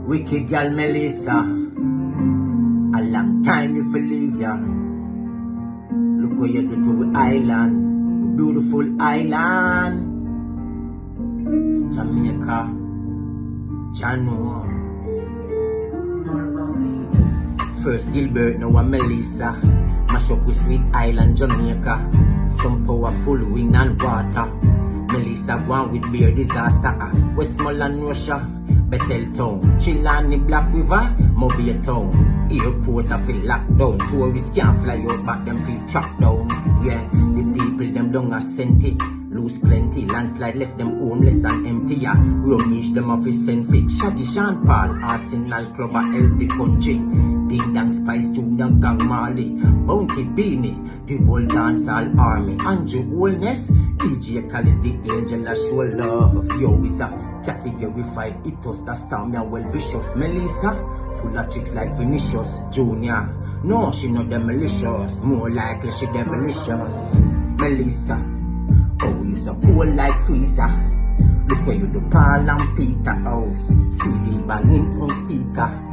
Wicked girl Melissa, a long time you for leave ya. Look what you do to the island, the beautiful island, Jamaica, Jano. First Gilbert, now a Melissa, mash up with sweet island Jamaica. Some powerful wind and water. Melissa gone with beer disaster. Westmoreland, Russia, Bethel Town, Chilani, Black River, Mobile Town. Airport I feel locked down. Tourists can't fly out, but them feel trapped down. Yeah, the people them don't a senti. Lose plenty, landslide left them homeless and empty. Yeah, Romish them off his send fake. Shaggy Jean Paul, Arsenal Club a help the country. Ding Dang Spice Junior Gang Marley, Bounty Beanie, the whole dancehall army. Andrew Holness, DJ Khaled the angel a show love. Yo is a category 5, it was the star me a well vicious. Melissa, full of chicks like Vinicius Junior. No, she not them malicious, more likely she them malicious. Melissa, oh you so cool like freezer. Look where you do Paul and Peter house, CD banging from speaker.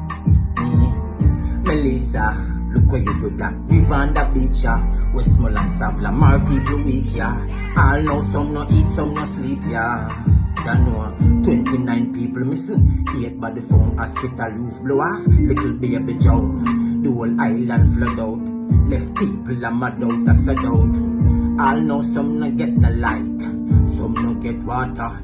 Melissa, look where you do Black River and the beach, yeah. Westmoreland, Savla, more people weak, yeah. All know some no eat, some no sleep, yeah. You know, 29 people missing, 8 by the phone, hospital roof blow off, little baby drown. The whole island flood out, left people a mad out, a sad out. All know some no get no light, some no get water.